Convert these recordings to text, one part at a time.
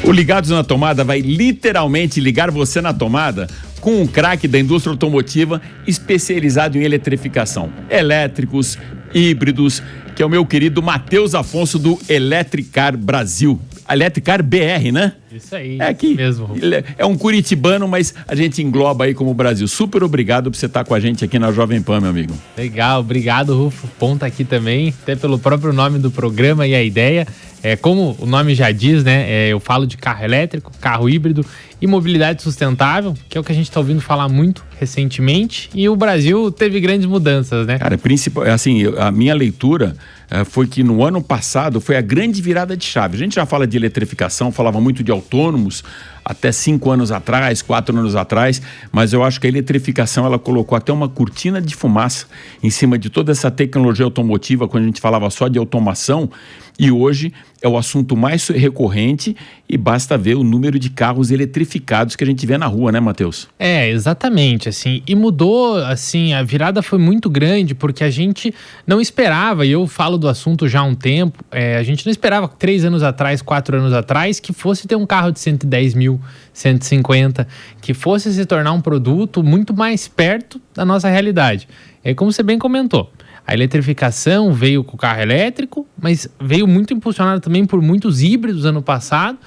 O Ligados na Tomada vai literalmente ligar você na tomada com um craque da indústria automotiva especializado em eletrificação. Elétricos, híbridos, que é o meu querido Matheus Afonso do Eletricar Brasil. Eletricar BR, né? Isso aí, é aqui mesmo. É um curitibano, mas a gente engloba aí como Brasil. Super obrigado por você estar com a gente aqui na Jovem Pan, meu amigo. Legal, obrigado, Rufo. Ponta aqui também, até pelo próprio nome do programa e a ideia. Como o nome já diz, né? Eu falo de carro elétrico, carro híbrido e mobilidade sustentável, que é o que a gente está ouvindo falar muito recentemente. E o Brasil teve grandes mudanças, né? Cara, assim, a minha leitura foi que no ano passado foi a grande virada de chave. A gente já fala de eletrificação, falava muito de autônomos até 5 anos atrás, 4 anos atrás, mas eu acho que a eletrificação ela colocou até uma cortina de fumaça em cima de toda essa tecnologia automotiva, quando a gente falava só de automação, e hoje é o assunto mais recorrente e basta ver o número de carros eletrificados que a gente vê na rua, né, Matheus? Exatamente, assim, e mudou, assim, a virada foi muito grande porque a gente não esperava, e eu falo do assunto já há um tempo, a gente não esperava 3 anos atrás, 4 anos atrás, que fosse ter um carro de 110 mil, 150, que fosse se tornar um produto muito mais perto da nossa realidade. Como você bem comentou, a eletrificação veio com o carro elétrico, mas veio muito impulsionada também por muitos híbridos ano passado.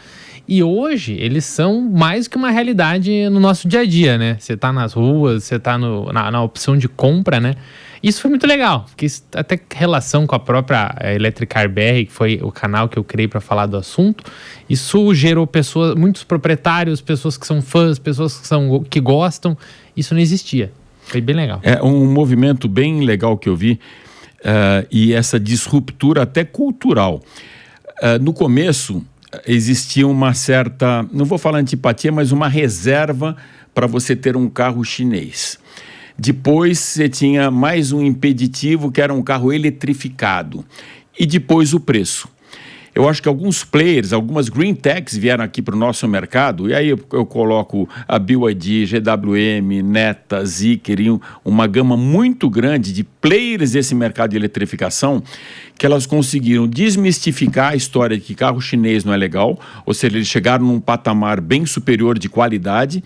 E hoje eles são mais que uma realidade no nosso dia a dia, né? Você tá nas ruas, você tá na opção de compra, né? Isso foi muito legal, porque isso até relação com a própria Eletricar BR, que foi o canal que eu criei para falar do assunto. Isso gerou pessoas, muitos proprietários, pessoas que são fãs, pessoas que gostam. Isso não existia. Foi bem legal. É um movimento bem legal que eu vi e essa disruptura até cultural. No começo existia uma certa, não vou falar antipatia, mas uma reserva para você ter um carro chinês. Depois você tinha mais um impeditivo que era um carro eletrificado. E depois o preço. Eu acho que alguns players, algumas green techs vieram aqui para o nosso mercado, e aí eu coloco a BYD, GWM, Neta, Zeekr, uma gama muito grande de players desse mercado de eletrificação, que elas conseguiram desmistificar a história de que carro chinês não é legal, ou seja, eles chegaram num patamar bem superior de qualidade.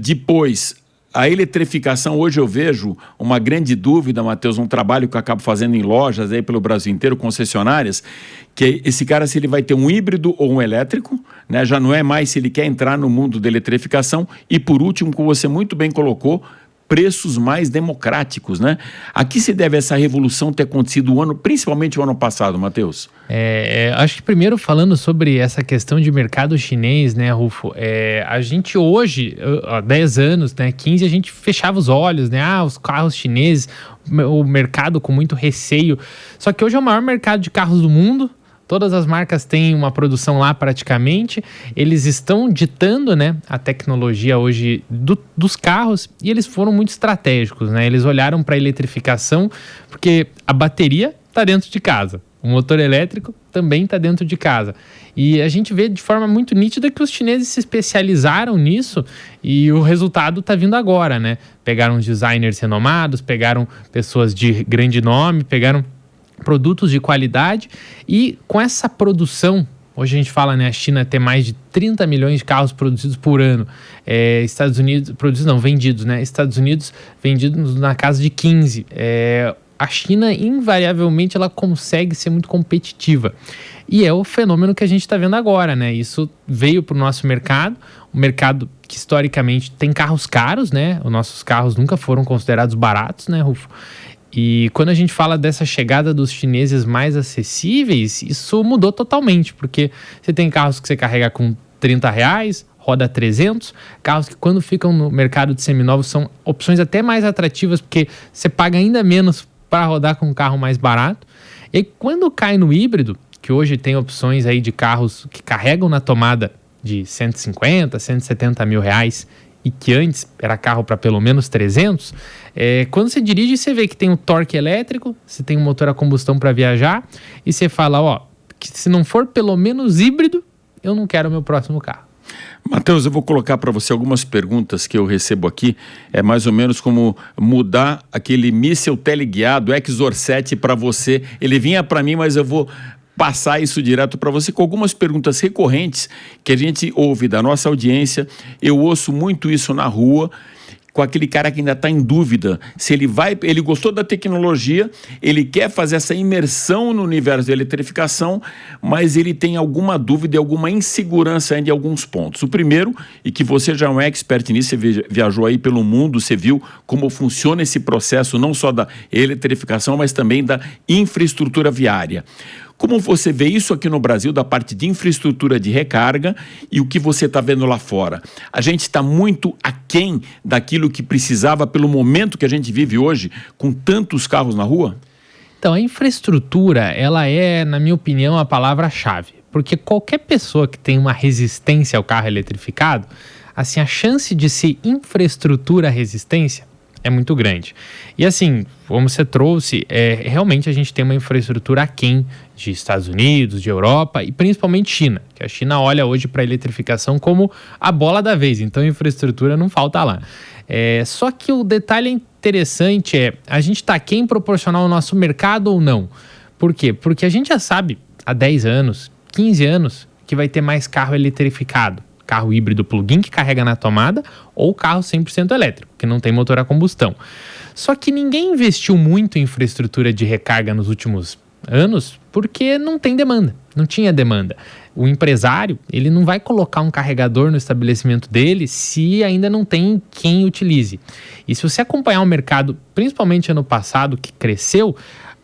Depois, a eletrificação, hoje eu vejo uma grande dúvida, Matheus, um trabalho que eu acabo fazendo em lojas aí pelo Brasil inteiro, concessionárias, que esse cara, se ele vai ter um híbrido ou um elétrico, né, já não é mais se ele quer entrar no mundo da eletrificação. E por último, como você muito bem colocou, preços mais democráticos, né? A que se deve essa revolução ter acontecido principalmente o ano passado, Matheus? Acho que primeiro falando sobre essa questão de mercado chinês, né, Rufo? A gente hoje, há 10 anos, né, 15, a gente fechava os olhos, né? Os carros chineses, o mercado com muito receio. Só que hoje é o maior mercado de carros do mundo. Todas as marcas têm uma produção lá praticamente, eles estão ditando, né, a tecnologia hoje dos carros e eles foram muito estratégicos, né? Eles olharam para a eletrificação porque a bateria está dentro de casa, o motor elétrico também está dentro de casa. E a gente vê de forma muito nítida que os chineses se especializaram nisso e o resultado está vindo agora, né? Pegaram designers renomados, pegaram pessoas de grande nome, pegaram produtos de qualidade e com essa produção, hoje a gente fala, né, a China tem mais de 30 milhões de carros produzidos por ano, Estados Unidos, vendidos, né, Estados Unidos vendidos na casa de 15, a China invariavelmente ela consegue ser muito competitiva e é o fenômeno que a gente está vendo agora, né, isso veio para o nosso mercado, um mercado que historicamente tem carros caros, né, os nossos carros nunca foram considerados baratos, né, Rufo? E quando a gente fala dessa chegada dos chineses mais acessíveis, isso mudou totalmente, porque você tem carros que você carrega com R$30, roda 300, carros que quando ficam no mercado de seminovos são opções até mais atrativas, porque você paga ainda menos para rodar com um carro mais barato. E quando cai no híbrido, que hoje tem opções aí de carros que carregam na tomada de 150, 170 mil reais, e que antes era carro para pelo menos 300, quando você dirige, você vê que tem um torque elétrico, você tem um motor a combustão para viajar, e você fala, que se não for pelo menos híbrido, eu não quero o meu próximo carro. Matheus, eu vou colocar para você algumas perguntas que eu recebo aqui. É mais ou menos como mudar aquele míssil teleguiado Exor 7 para você. Ele vinha para mim, mas eu vou passar isso direto para você com algumas perguntas recorrentes que a gente ouve da nossa audiência. Eu ouço muito isso na rua, com aquele cara que ainda está em dúvida se ele gostou da tecnologia, ele quer fazer essa imersão no universo da eletrificação, mas ele tem alguma dúvida e alguma insegurança ainda em alguns pontos. O primeiro, e que você já é um expert nisso, você viajou aí pelo mundo, você viu como funciona esse processo, não só da eletrificação, mas também da infraestrutura viária. Como você vê isso aqui no Brasil, da parte de infraestrutura de recarga e o que você está vendo lá fora? A gente está muito aquém daquilo que precisava pelo momento que a gente vive hoje, com tantos carros na rua? Então, a infraestrutura, ela é, na minha opinião, a palavra-chave. Porque qualquer pessoa que tem uma resistência ao carro eletrificado, assim, a chance de ser infraestrutura resistência é muito grande. E assim, como você trouxe, realmente a gente tem uma infraestrutura aquém de Estados Unidos, de Europa e principalmente China, que a China olha hoje para a eletrificação como a bola da vez, então a infraestrutura não falta lá. Só que o detalhe interessante a gente está aquém proporcional ao nosso mercado ou não? Por quê? Porque a gente já sabe há 10 anos, 15 anos, que vai ter mais carro eletrificado. Carro híbrido plug-in que carrega na tomada ou carro 100% elétrico, que não tem motor a combustão. Só que ninguém investiu muito em infraestrutura de recarga nos últimos anos porque não tem demanda, não tinha demanda. O empresário, ele não vai colocar um carregador no estabelecimento dele se ainda não tem quem utilize. E se você acompanhar o mercado, principalmente ano passado, que cresceu,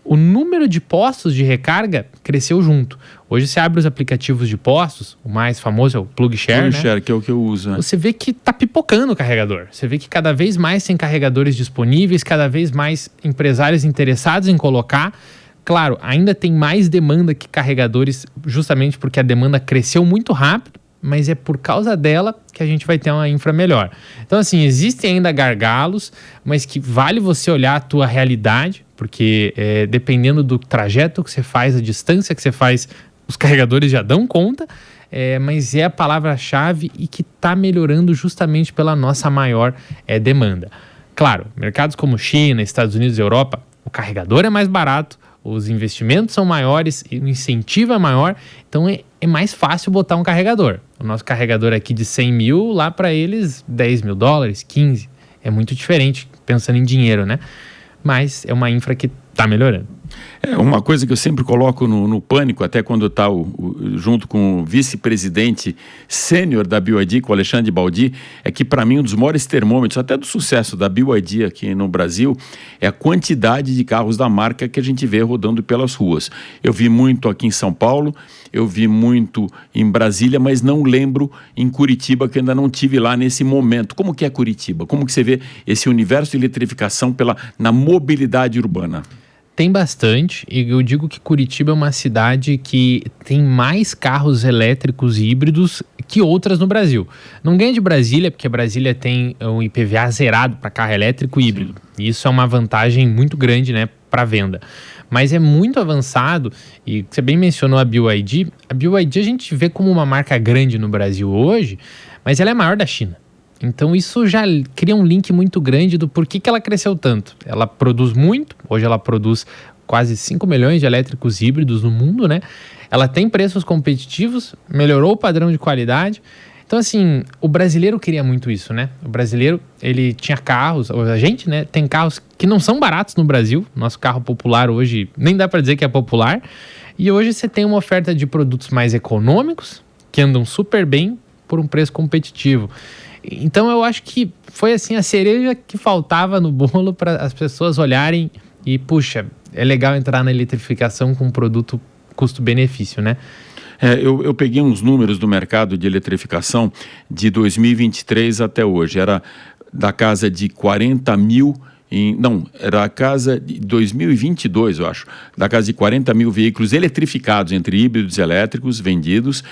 o número de postos de recarga cresceu junto. Hoje você abre os aplicativos de postos, o mais famoso é o PlugShare, né? PlugShare, que é o que eu uso. Você vê que está pipocando o carregador. Você vê que cada vez mais tem carregadores disponíveis, cada vez mais empresários interessados em colocar. Claro, ainda tem mais demanda que carregadores, justamente porque a demanda cresceu muito rápido, mas é por causa dela que a gente vai ter uma infra melhor. Então, assim, existem ainda gargalos, mas que vale você olhar a tua realidade, porque dependendo do trajeto que você faz, a distância que você faz, os carregadores já dão conta, mas é a palavra-chave e que está melhorando justamente pela nossa maior demanda. Claro, mercados como China, Estados Unidos e Europa, o carregador é mais barato, os investimentos são maiores, o incentivo é maior, então é mais fácil botar um carregador. O nosso carregador aqui de 100 mil, lá para eles, 10 mil dólares, 15. É muito diferente, pensando em dinheiro, né? Mas é uma infra que está melhorando. Uma coisa que eu sempre coloco no pânico, até quando está junto com o vice-presidente sênior da BYD, com o Alexandre Baldi, é que para mim um dos maiores termômetros, até do sucesso da BYD aqui no Brasil, é a quantidade de carros da marca que a gente vê rodando pelas ruas. Eu vi muito aqui em São Paulo, eu vi muito em Brasília, mas não lembro em Curitiba, que ainda não tive lá nesse momento. Como que é Curitiba? Como que você vê esse universo de eletrificação na mobilidade urbana? Tem bastante, e eu digo que Curitiba é uma cidade que tem mais carros elétricos e híbridos que outras no Brasil. Não ganha de Brasília, porque Brasília tem um IPVA zerado para carro elétrico e híbrido. E isso é uma vantagem muito grande, né, para venda. Mas é muito avançado, e você bem mencionou a BYD. A BYD a gente vê como uma marca grande no Brasil hoje, mas ela é maior da China. Então isso já cria um link muito grande do porquê que ela cresceu tanto. Ela produz muito, hoje ela produz quase 5 milhões de elétricos híbridos no mundo, né? Ela tem preços competitivos, melhorou o padrão de qualidade. Então assim, o brasileiro queria muito isso, né? O brasileiro, ele tinha carros, a gente, né, tem carros que não são baratos no Brasil. Nosso carro popular hoje, nem dá para dizer que é popular. E hoje você tem uma oferta de produtos mais econômicos, que andam super bem por um preço competitivo. Então eu acho que foi assim a cereja que faltava no bolo para as pessoas olharem e, puxa, é legal entrar na eletrificação com um produto custo-benefício, né? Eu peguei uns números do mercado de eletrificação de 2023 até hoje. Era da casa de 40 mil... era a casa de 2022, eu acho, da casa de 40 mil veículos eletrificados, entre híbridos e elétricos, vendidos.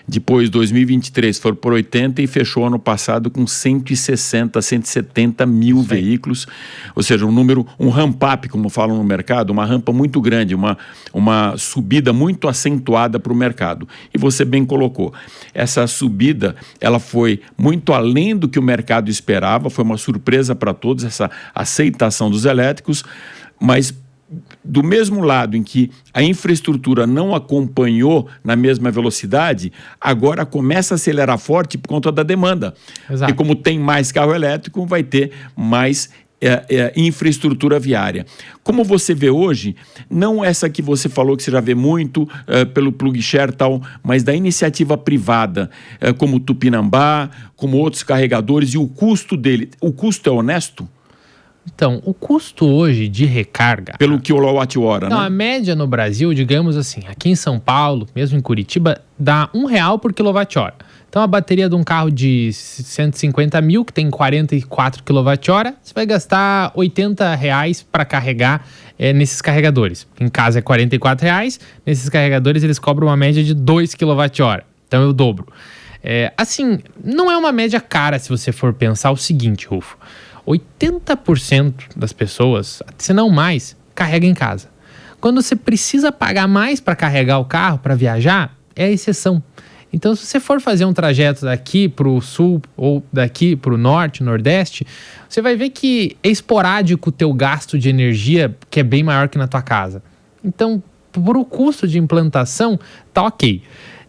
Depois, 2023, foram por 80 e fechou ano passado com 160, 170 mil veículos. Ou seja, um ramp-up, como falam no mercado, uma rampa muito grande, uma subida muito acentuada para o mercado. E você bem colocou, essa subida, ela foi muito além do que o mercado esperava, foi uma surpresa para todos, essa aceitação dos elétricos, mas do mesmo lado em que a infraestrutura não acompanhou na mesma velocidade, agora começa a acelerar forte por conta da demanda. Exato. E como tem mais carro elétrico, vai ter mais infraestrutura viária. Como você vê hoje, não essa que você falou que você já vê muito pelo plug share e tal, mas da iniciativa privada, como Tupinambá, como outros carregadores, e o custo dele. O custo é honesto? Então, o custo hoje de recarga... Pelo quilowatt-hora, né? A média no Brasil, digamos assim, aqui em São Paulo, mesmo em Curitiba, dá R$1 por quilowatt-hora. Então, a bateria de um carro de 150 mil, que tem 44 kWh, você vai gastar R$80 para carregar nesses carregadores. Em casa é R$44, nesses carregadores eles cobram uma média de 2 kWh. Então, é o dobro. Assim, não é uma média cara se você for pensar o seguinte, Rufo. 80% das pessoas, se não mais, carrega em casa. Quando você precisa pagar mais para carregar o carro, para viajar, é a exceção. Então, se você for fazer um trajeto daqui para o sul ou daqui para o norte, nordeste, você vai ver que é esporádico o teu gasto de energia, que é bem maior que na tua casa. Então, por o custo de implantação, tá ok.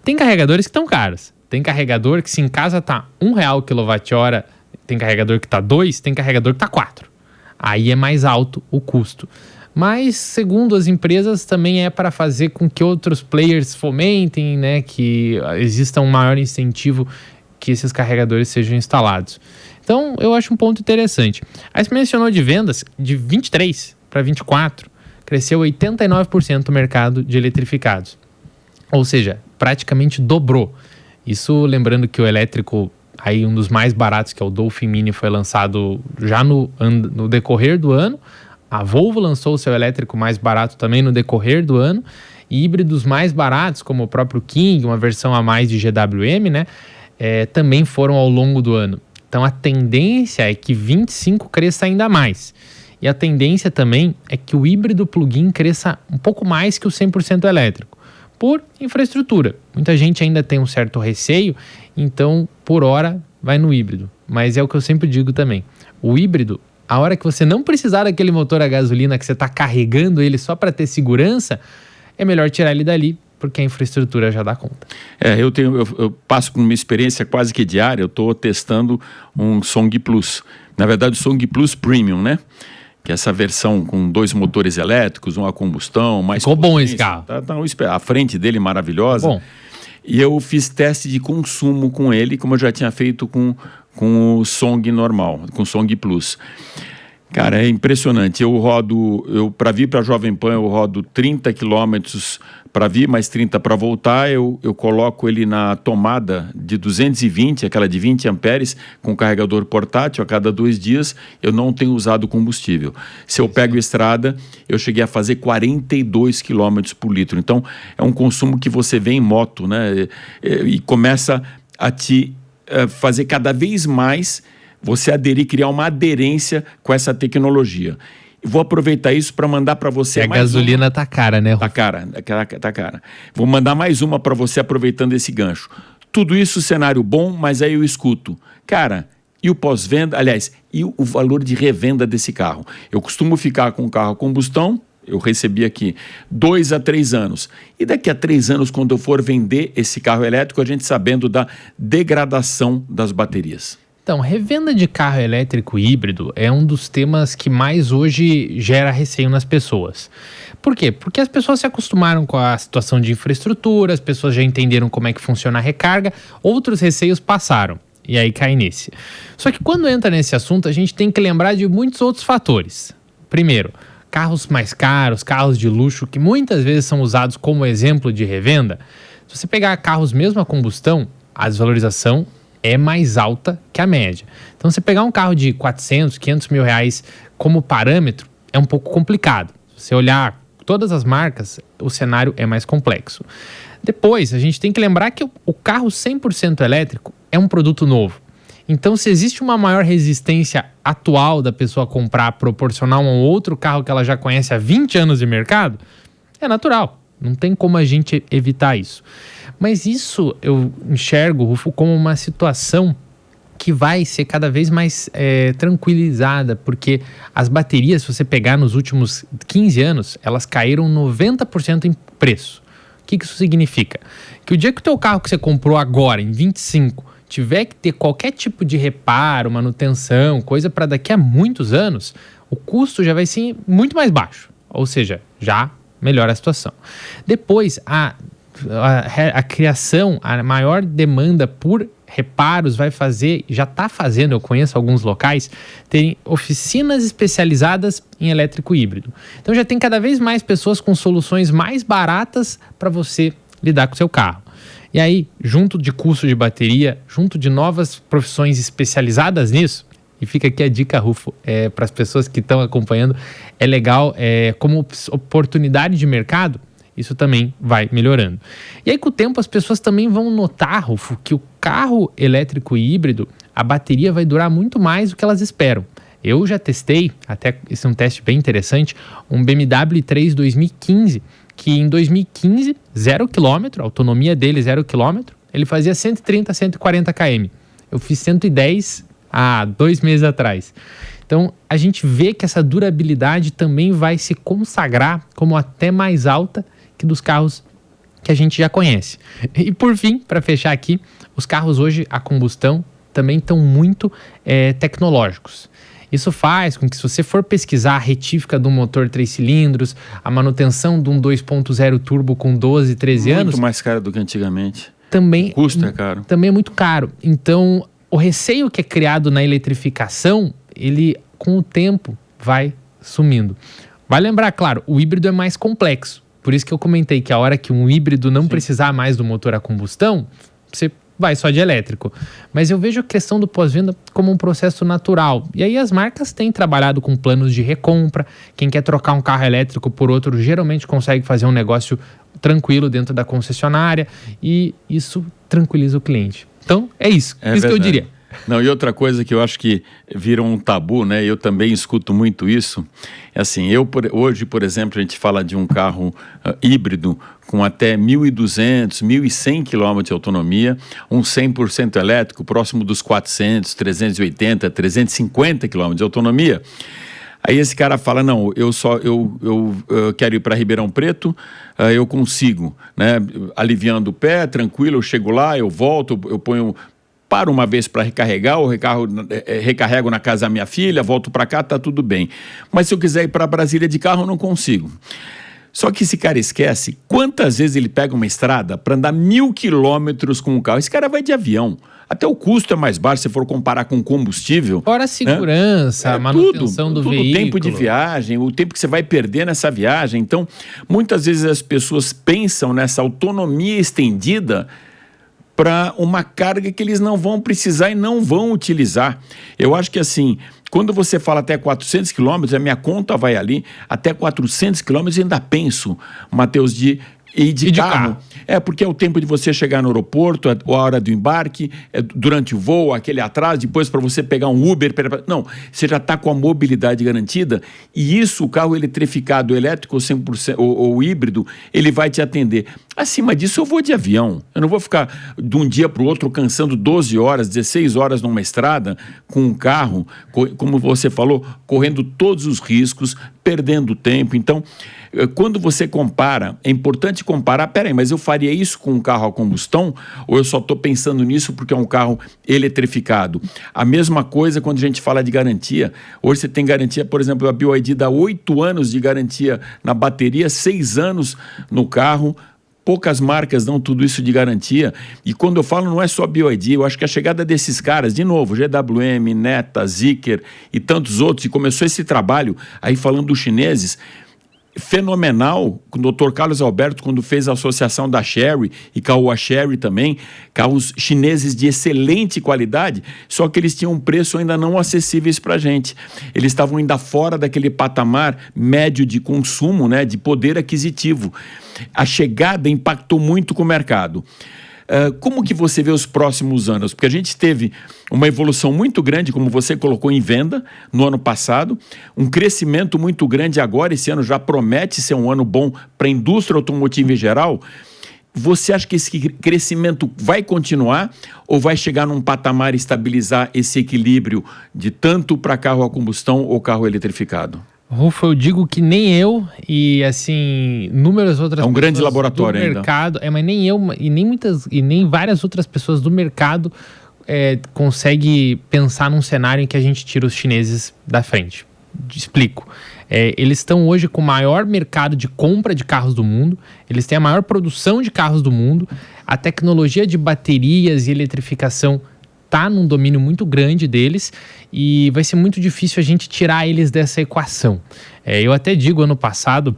Tem carregadores que estão caros. Tem carregador que se em casa tá R$1 o quilowatt-hora, tem carregador que tá 2, tem carregador que tá 4. Aí é mais alto o custo. Mas, segundo as empresas, também é para fazer com que outros players fomentem, né, que exista um maior incentivo que esses carregadores sejam instalados. Então, eu acho um ponto interessante. Aí você mencionou de vendas, de 23 para 24, cresceu 89% o mercado de eletrificados. Ou seja, praticamente dobrou. Isso lembrando que o elétrico, aí um dos mais baratos, que é o Dolphin Mini, foi lançado já no decorrer do ano. A Volvo lançou o seu elétrico mais barato também no decorrer do ano. E híbridos mais baratos, como o próprio King, uma versão a mais de GWM, né, também foram ao longo do ano. Então a tendência é que 25 cresça ainda mais. E a tendência também é que o híbrido plug-in cresça um pouco mais que o 100% elétrico, por infraestrutura. Muita gente ainda tem um certo receio, então por hora vai no híbrido. Mas é o que eu sempre digo também. O híbrido, a hora que você não precisar daquele motor a gasolina, que você está carregando ele só para ter segurança, é melhor tirar ele dali, porque a infraestrutura já dá conta. Eu passo por uma experiência quase que diária, eu estou testando um Song Plus. Na verdade, o Song Plus Premium, né? Que é essa versão com 2 motores elétricos, uma combustão, mais... Ficou bom esse carro. A frente dele maravilhosa. Bom. E eu fiz teste de consumo com ele, como eu já tinha feito com o Song normal, com o Song Plus. Cara, é impressionante. Para vir para Jovem Pan, eu rodo 30 quilômetros para vir, mais 30 para voltar. Eu coloco ele na tomada de 220, aquela de 20 amperes, com carregador portátil a cada 2 dias. Eu não tenho usado combustível. Se eu pego estrada, eu cheguei a fazer 42 quilômetros por litro. Então, é um consumo que você vê em moto, né? E começa a te fazer cada vez mais você aderir, criar uma aderência com essa tecnologia. Vou aproveitar isso para mandar para você mais uma. A gasolina tá cara, né? Tá cara. Vou mandar mais uma para você aproveitando esse gancho. Tudo isso, cenário bom, mas aí eu escuto. Cara, e o pós-venda? Aliás, e o valor de revenda desse carro? Eu costumo ficar com o carro a combustão, eu recebi aqui 2 a 3 anos. E daqui a 3 anos, quando eu for vender esse carro elétrico, a gente sabendo da degradação das baterias. Então, revenda de carro elétrico híbrido é um dos temas que mais hoje gera receio nas pessoas. Por quê? Porque as pessoas se acostumaram com a situação de infraestrutura, as pessoas já entenderam como é que funciona a recarga, outros receios passaram, e aí cai nesse. Só que quando entra nesse assunto, a gente tem que lembrar de muitos outros fatores. Primeiro, carros mais caros, carros de luxo, que muitas vezes são usados como exemplo de revenda. Se você pegar carros mesmo a combustão, a desvalorização é mais alta que a média. Então, você pegar um carro de 400, 500 mil reais como parâmetro é um pouco complicado. Se você olhar todas as marcas, o cenário é mais complexo. Depois, a gente tem que lembrar que o carro 100% elétrico é um produto novo. Então, se existe uma maior resistência atual da pessoa comprar proporcional a um outro carro que ela já conhece há 20 anos de mercado, é natural. Não tem como a gente evitar isso. Mas isso eu enxergo, Rufo, como uma situação que vai ser cada vez mais tranquilizada, porque as baterias, se você pegar nos últimos 15 anos, elas caíram 90% em preço. O que isso significa? Que o dia que o teu carro que você comprou agora, em 25, tiver que ter qualquer tipo de reparo, manutenção, coisa para daqui a muitos anos, o custo já vai ser muito mais baixo. Ou seja, já melhora a situação. Depois, a criação, a maior demanda por reparos vai fazer, já está fazendo, eu conheço alguns locais, terem oficinas especializadas em elétrico híbrido. Então já tem cada vez mais pessoas com soluções mais baratas para você lidar com o seu carro. E aí, junto de custo de bateria, junto de novas profissões especializadas nisso, e fica aqui a dica, Rufo, para as pessoas que estão acompanhando, é legal, como oportunidade de mercado, isso também vai melhorando. E aí, com o tempo, as pessoas também vão notar, Rufo, que o carro elétrico e híbrido, a bateria vai durar muito mais do que elas esperam. Eu já testei, até esse é um teste bem interessante, um BMW i3 2015, que em 2015, 0 km, a autonomia dele 0 km, ele fazia 130, 140 km. Eu fiz 110 há 2 meses atrás. Então, a gente vê que essa durabilidade também vai se consagrar como até mais alta que dos carros que a gente já conhece. E por fim, para fechar aqui, os carros hoje a combustão também estão muito tecnológicos. Isso faz com que, se você for pesquisar a retífica de um motor 3 cilindros, a manutenção de um 2.0 turbo com 12, 13 anos... Muito mais caro do que antigamente. Também, o custo é caro. Também é muito caro. Então, o receio que é criado na eletrificação, ele, com o tempo, vai sumindo. Vai lembrar, claro, o híbrido é mais complexo. Por isso que eu comentei que a hora que um híbrido não precisar mais do motor a combustão, você vai só de elétrico. Mas eu vejo a questão do pós-venda como um processo natural. E aí as marcas têm trabalhado com planos de recompra. Quem quer trocar um carro elétrico por outro geralmente consegue fazer um negócio tranquilo dentro da concessionária. E isso tranquiliza o cliente. Então, é isso. É isso que eu diria. Não, e outra coisa que eu acho que virou um tabu, né? Eu também escuto muito isso. É assim, hoje, por exemplo, a gente fala de um carro híbrido com até 1.200, 1.100 km de autonomia, um 100% elétrico, próximo dos 400, 380, 350 km de autonomia. Aí esse cara fala, não, eu quero ir para Ribeirão Preto, eu consigo, né? Aliviando o pé, tranquilo, eu chego lá, eu volto, eu paro uma vez para recarregar, ou recarrego na casa da minha filha, volto para cá, tá tudo bem. Mas se eu quiser ir para Brasília de carro, eu não consigo. Só que esse cara esquece quantas vezes ele pega uma estrada para andar 1.000 quilômetros com o carro. Esse cara vai de avião. Até o custo é mais baixo se for comparar com combustível. Fora a segurança, a manutenção do veículo. O tempo de viagem, o tempo que você vai perder nessa viagem. Então, muitas vezes as pessoas pensam nessa autonomia estendida para uma carga que eles não vão precisar e não vão utilizar. Eu acho que assim, quando você fala até 400 quilômetros, a minha conta vai ali, até 400 quilômetros eu ainda penso, Matheus, de carro. Porque é o tempo de você chegar no aeroporto, a hora do embarque, durante o voo, aquele atraso, depois para você pegar um Uber. Não, você já está com a mobilidade garantida e isso, o carro eletrificado, elétrico 100% ou híbrido, ele vai te atender. Acima disso, eu vou de avião. Eu não vou ficar de um dia para o outro cansando 12 horas, 16 horas numa estrada com um carro, como você falou, correndo todos os riscos, perdendo tempo. Então, quando você compara, é importante comparar, peraí, mas eu faria isso com um carro a combustão ou eu só estou pensando nisso porque é um carro eletrificado? A mesma coisa quando a gente fala de garantia. Hoje você tem garantia, por exemplo, a BYD dá 8 anos de garantia na bateria, 6 anos no carro. Poucas marcas dão tudo isso de garantia. E quando eu falo, não é só a BYD, eu acho que a chegada desses caras, de novo, GWM, Neta, Zeekr e tantos outros, e começou esse trabalho, aí falando dos chineses, fenomenal, com o Dr. Carlos Alberto, quando fez a associação da Chery e Caoa Chery também, carros chineses de excelente qualidade, só que eles tinham um preço ainda não acessíveis para a gente. Eles estavam ainda fora daquele patamar médio de consumo, né, de poder aquisitivo. A chegada impactou muito com o mercado. Como que você vê os próximos anos? Porque a gente teve uma evolução muito grande, como você colocou, em venda no ano passado, um crescimento muito grande agora, esse ano já promete ser um ano bom para a indústria automotiva em geral, Você acha que esse crescimento vai continuar ou vai chegar num patamar e estabilizar esse equilíbrio de tanto para carro a combustão ou carro eletrificado? Rufo, eu digo que nem eu e, assim, inúmeras outras pessoas um grande laboratório do mercado, mas nem eu e nem várias outras pessoas do mercado consegue pensar num cenário em que a gente tira os chineses da frente. Explico. Eles estão hoje com o maior mercado de compra de carros do mundo, eles têm a maior produção de carros do mundo, a tecnologia de baterias e eletrificação está num domínio muito grande deles e vai ser muito difícil a gente tirar eles dessa equação. Eu até digo, ano passado,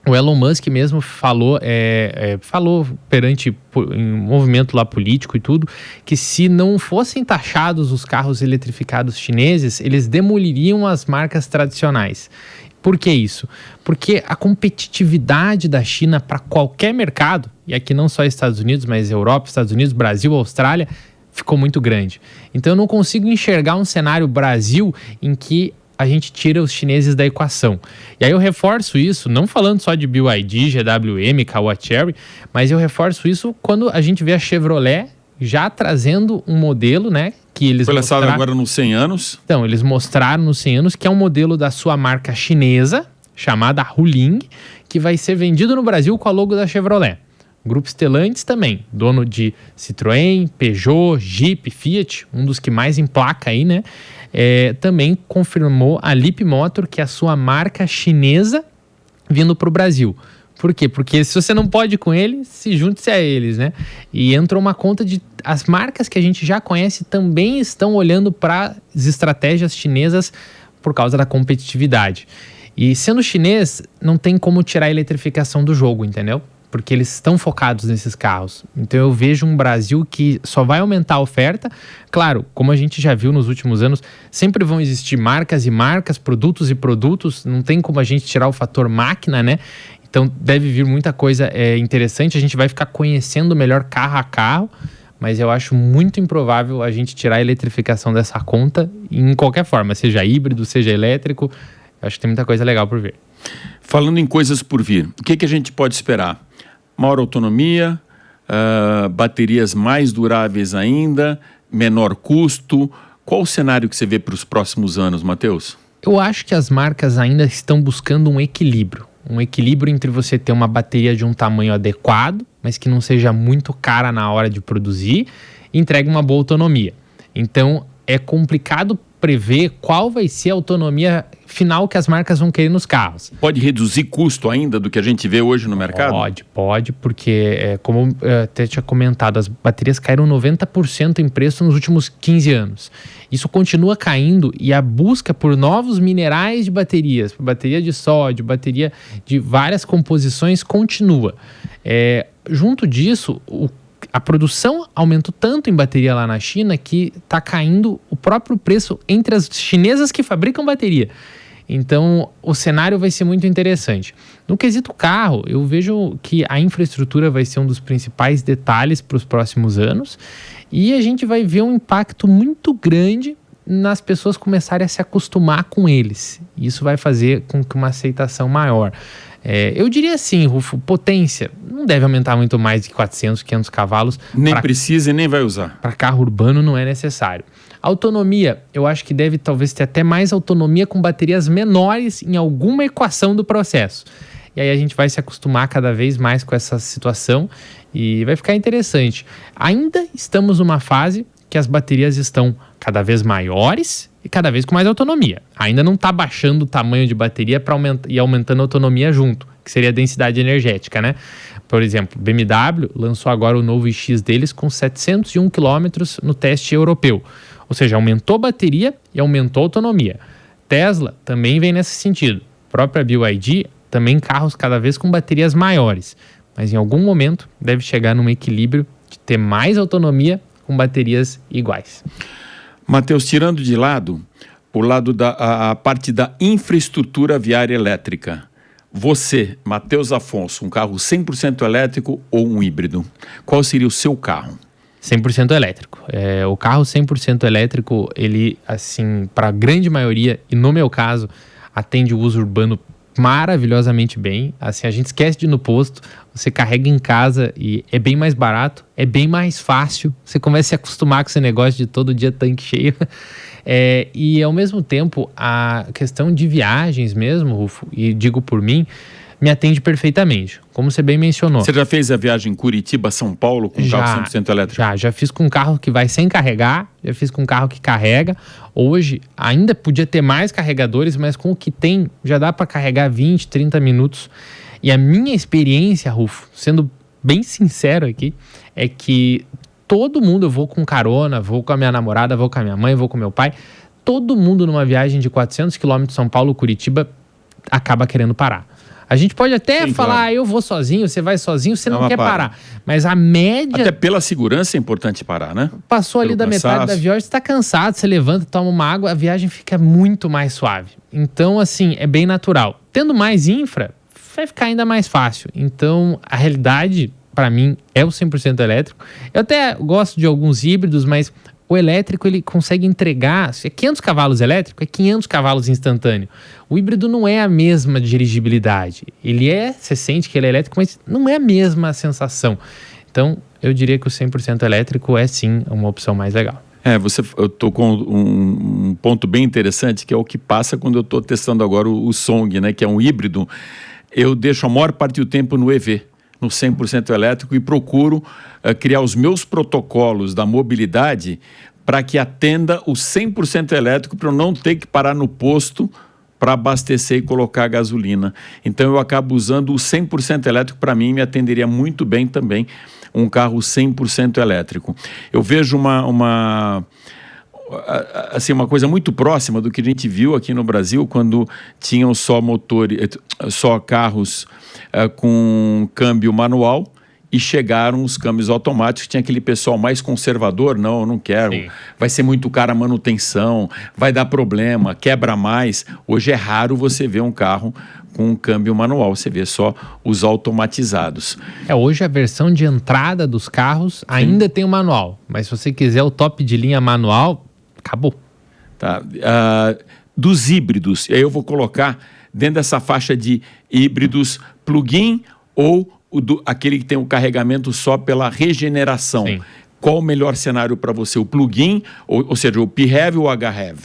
o Elon Musk mesmo falou perante um movimento lá político e tudo, que se não fossem taxados os carros eletrificados chineses, eles demoliriam as marcas tradicionais. Por que isso? Porque a competitividade da China para qualquer mercado, e aqui não só Estados Unidos, mas Europa, Estados Unidos, Brasil, Austrália, ficou muito grande. Então eu não consigo enxergar um cenário Brasil em que a gente tira os chineses da equação. E aí eu reforço isso, não falando só de BYD, GWM, Caoa Chery, mas eu reforço isso quando a gente vê a Chevrolet já trazendo um modelo, né? Que eles foi lançado agora nos 100 anos. Então, eles mostraram nos 100 anos que é um modelo da sua marca chinesa, chamada Huling, que vai ser vendido no Brasil com a logo da Chevrolet. Grupo Stellantis também, dono de Citroën, Peugeot, Jeep, Fiat, um dos que mais emplaca aí, né? Também confirmou a Leapmotor, que é a sua marca chinesa, vindo para o Brasil. Por quê? Porque se você não pode ir com eles, se junte-se a eles, né? E entrou uma conta de... As marcas que a gente já conhece também estão olhando para as estratégias chinesas por causa da competitividade. E sendo chinês, não tem como tirar a eletrificação do jogo, entendeu? Porque eles estão focados nesses carros. Então eu vejo um Brasil que só vai aumentar a oferta. Claro, como a gente já viu nos últimos anos, sempre vão existir marcas e marcas, produtos e produtos. Não tem como a gente tirar o fator máquina, né? Então deve vir muita coisa interessante. A gente vai ficar conhecendo melhor carro a carro. Mas eu acho muito improvável a gente tirar a eletrificação dessa conta em qualquer forma. Seja híbrido, seja elétrico. Eu acho que tem muita coisa legal por vir. Falando em coisas por vir, o que a gente pode esperar? Maior autonomia, baterias mais duráveis ainda, menor custo. Qual o cenário que você vê para os próximos anos, Matheus? Eu acho que as marcas ainda estão buscando um equilíbrio. Um equilíbrio entre você ter uma bateria de um tamanho adequado, mas que não seja muito cara na hora de produzir, e entregue uma boa autonomia. Então, é complicado prever qual vai ser a autonomia final que as marcas vão querer nos carros. Pode reduzir custo ainda do que a gente vê hoje no mercado? Pode, porque como eu até tinha comentado, as baterias caíram 90% em preço nos últimos 15 anos. Isso continua caindo e a busca por novos minerais de baterias, bateria de sódio, bateria de várias composições continua. Junto disso, a produção aumentou tanto em bateria lá na China que está caindo o próprio preço entre as chinesas que fabricam bateria. Então, o cenário vai ser muito interessante. No quesito carro, eu vejo que a infraestrutura vai ser um dos principais detalhes para os próximos anos e a gente vai ver um impacto muito grande nas pessoas começarem a se acostumar com eles. Isso vai fazer com que uma aceitação maior. Eu diria assim, Rufo, potência não deve aumentar muito mais de 400, 500 cavalos. Nem precisa e nem vai usar. Para carro urbano não é necessário. Autonomia, eu acho que deve talvez ter até mais autonomia com baterias menores em alguma equação do processo. E aí a gente vai se acostumar cada vez mais com essa situação e vai ficar interessante. Ainda estamos numa fase que as baterias estão cada vez maiores e cada vez com mais autonomia. Ainda não está baixando o tamanho de bateria para aumentando a autonomia junto, que seria a densidade energética, né? Por exemplo, BMW lançou agora o novo iX deles com 701 km no teste europeu. Ou seja, aumentou a bateria e aumentou a autonomia. Tesla também vem nesse sentido. A própria BYD também carros cada vez com baterias maiores. Mas em algum momento deve chegar num equilíbrio de ter mais autonomia com baterias iguais. Matheus, tirando de lado a parte da infraestrutura viária elétrica, você, Matheus Afonso, um carro 100% elétrico ou um híbrido? Qual seria o seu carro? 100% elétrico. O carro 100% elétrico, ele, assim, para a grande maioria, e no meu caso, atende o uso urbano maravilhosamente bem. Assim, a gente esquece de ir no posto, você carrega em casa e é bem mais barato, é bem mais fácil. Você começa a se acostumar com esse negócio de todo dia tanque cheio. E ao mesmo tempo, a questão de viagens mesmo, Rufo, e digo por mim, me atende perfeitamente, como você bem mencionou. Você já fez a viagem Curitiba-São Paulo com carro 100% elétrico? Já fiz com um carro que vai sem carregar, já fiz com um carro que carrega. Hoje, ainda podia ter mais carregadores, mas com o que tem, já dá para carregar 20, 30 minutos. E a minha experiência, Rufo, sendo bem sincero aqui, é que todo mundo, eu vou com carona, vou com a minha namorada, vou com a minha mãe, vou com meu pai, todo mundo numa viagem de 400 km São Paulo-Curitiba acaba querendo parar. A gente pode até falar, claro, eu vou sozinho, você vai sozinho, você não quer parar. Mas a média... Até pela segurança é importante parar, né? Passou ali da metade da viagem, você está cansado, você levanta, toma uma água, a viagem fica muito mais suave. Então, assim, é bem natural. Tendo mais infra, vai ficar ainda mais fácil. Então, a realidade, para mim, é o 100% elétrico. Eu até gosto de alguns híbridos, mas o elétrico, ele consegue entregar... Se é 500 cavalos elétrico, é 500 cavalos instantâneo. O híbrido não é a mesma dirigibilidade. Você sente que ele é elétrico, mas não é a mesma sensação. Então, eu diria que o 100% elétrico é, sim, uma opção mais legal. Eu tô com um ponto bem interessante, que é o que passa quando eu estou testando agora o Song, né? Que é um híbrido. Eu deixo a maior parte do tempo no EV, no 100% elétrico, e procuro criar os meus protocolos da mobilidade para que atenda o 100% elétrico, para eu não ter que parar no posto para abastecer e colocar gasolina. Então eu acabo usando o 100% elétrico. Para mim me atenderia muito bem também um carro 100% elétrico. Eu vejo uma coisa muito próxima do que a gente viu aqui no Brasil, quando tinham só carros com câmbio manual, e chegaram os câmbios automáticos. Tinha aquele pessoal mais conservador, não, eu não quero, sim, vai ser muito cara a manutenção, vai dar problema, quebra mais. Hoje é raro você ver um carro com um câmbio manual, você vê só os automatizados. Hoje a versão de entrada dos carros ainda tem o manual, mas se você quiser o top de linha manual, acabou. Tá. Dos híbridos, aí eu vou colocar dentro dessa faixa de híbridos plug-in ou aquele que tem o carregamento só pela regeneração. Sim. Qual o melhor cenário para você? O plug-in, ou seja, o PHEV ou o HREV?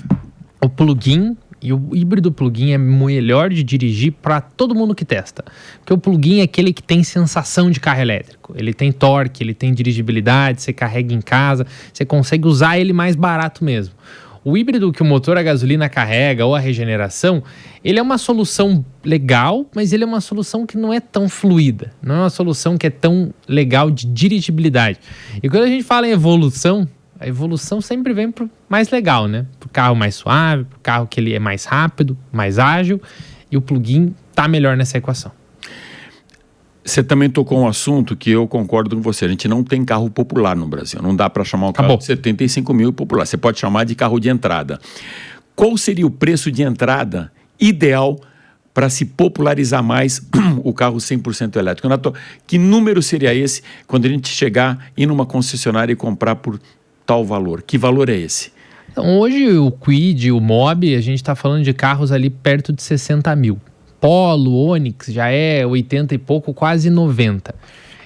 O plug-in e o híbrido plug-in é melhor de dirigir para todo mundo que testa. Porque o plug-in é aquele que tem sensação de carro elétrico. Ele tem torque, ele tem dirigibilidade, você carrega em casa, você consegue usar ele mais barato mesmo. O híbrido que o motor a gasolina carrega ou a regeneração, ele é uma solução legal, mas ele é uma solução que não é tão fluida. Não é uma solução que é tão legal de dirigibilidade. E quando a gente fala em evolução, a evolução sempre vem pro mais legal, né? Pro carro mais suave, pro carro que ele é mais rápido, mais ágil, e o plug-in tá melhor nessa equação. Você também tocou um assunto que eu concordo com você. A gente não tem carro popular no Brasil. Não dá para chamar um carro de 75 mil popular. Você pode chamar de carro de entrada. Qual seria o preço de entrada ideal para se popularizar mais o carro 100% elétrico? Que número seria esse quando a gente chegar, ir numa concessionária e comprar por tal valor? Que valor é esse? Então, hoje o Kwid, o Mobi, a gente está falando de carros ali perto de 60 mil. Polo, Onix já é 80 e pouco, quase 90.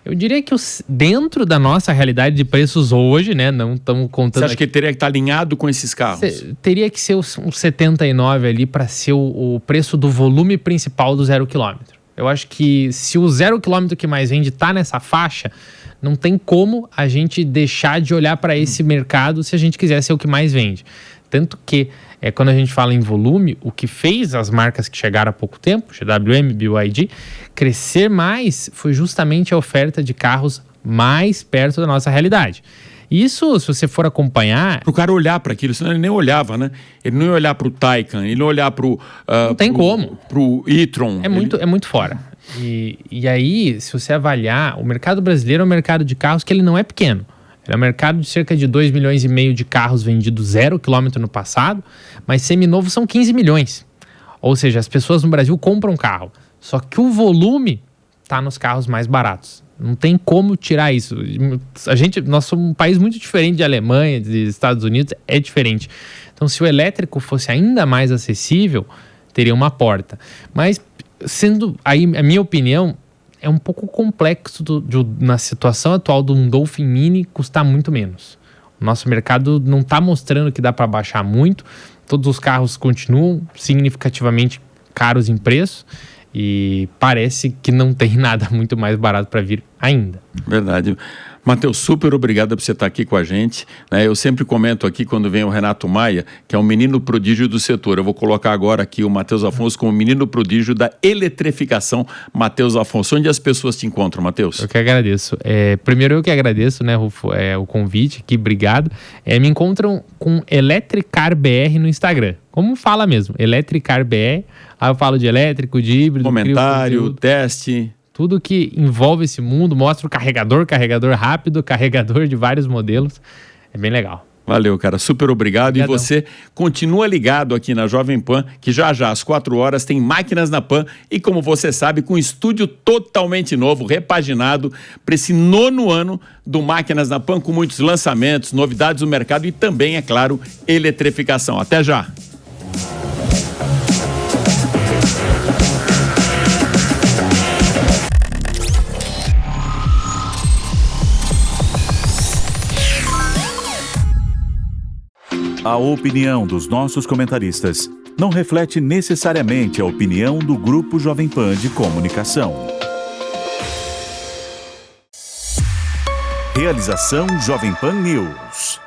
Eu diria que dentro da nossa realidade de preços hoje, né, não estamos contando... Você acha que teria que estar alinhado com esses carros? Teria que ser um 79 ali para ser o preço do volume principal do 0 km. Eu acho que se o 0 km que mais vende está nessa faixa, não tem como a gente deixar de olhar para esse mercado se a gente quiser ser o que mais vende. Tanto que, quando a gente fala em volume, o que fez as marcas que chegaram há pouco tempo, GWM, BYD, crescer mais foi justamente a oferta de carros mais perto da nossa realidade. Isso, se você for acompanhar... Para o cara olhar para aquilo, senão ele nem olhava, né? Ele não ia olhar para o Taycan, ele não ia olhar para o... não tem como. Para o e-tron. É muito fora. E aí, se você avaliar, o mercado brasileiro é um mercado de carros que ele não é pequeno. Ele é um mercado de cerca de 2,5 milhões de carros vendidos 0 km no passado, mas seminovo são 15 milhões. Ou seja, as pessoas no Brasil compram carro, só que o volume está nos carros mais baratos. Não tem como tirar isso. Nós somos um país muito diferente de Alemanha, de Estados Unidos, é diferente. Então, se o elétrico fosse ainda mais acessível, teria uma porta. Mas sendo aí a minha opinião, é um pouco complexo na situação atual de um Dolphin Mini custar muito menos. O nosso mercado não está mostrando que dá para baixar muito. Todos os carros continuam significativamente caros em preço e parece que não tem nada muito mais barato para vir ainda. Verdade. Matheus, super obrigado por você estar aqui com a gente. Eu sempre comento aqui quando vem o Renato Maia, que é um menino prodígio do setor. Eu vou colocar agora aqui o Matheus Afonso como menino prodígio da eletrificação. Matheus Afonso, onde as pessoas te encontram, Matheus? Eu que agradeço. Primeiro eu que agradeço, né, Rufo, o convite aqui, obrigado. Me encontram com Electricar BR no Instagram. Como fala mesmo, Electricar BR. Aí eu falo de elétrico, de híbrido. Comentário, teste... Tudo que envolve esse mundo, mostra o carregador rápido, carregador de vários modelos. É bem legal. Valeu, cara. Super obrigado. Obrigadão. E você continua ligado aqui na Jovem Pan, que já às 4 horas tem Máquinas na Pan e, como você sabe, com um estúdio totalmente novo, repaginado para esse 9º ano do Máquinas na Pan, com muitos lançamentos, novidades do mercado e também, é claro, eletrificação. Até já! A opinião dos nossos comentaristas não reflete necessariamente a opinião do Grupo Jovem Pan de Comunicação. Realização Jovem Pan News.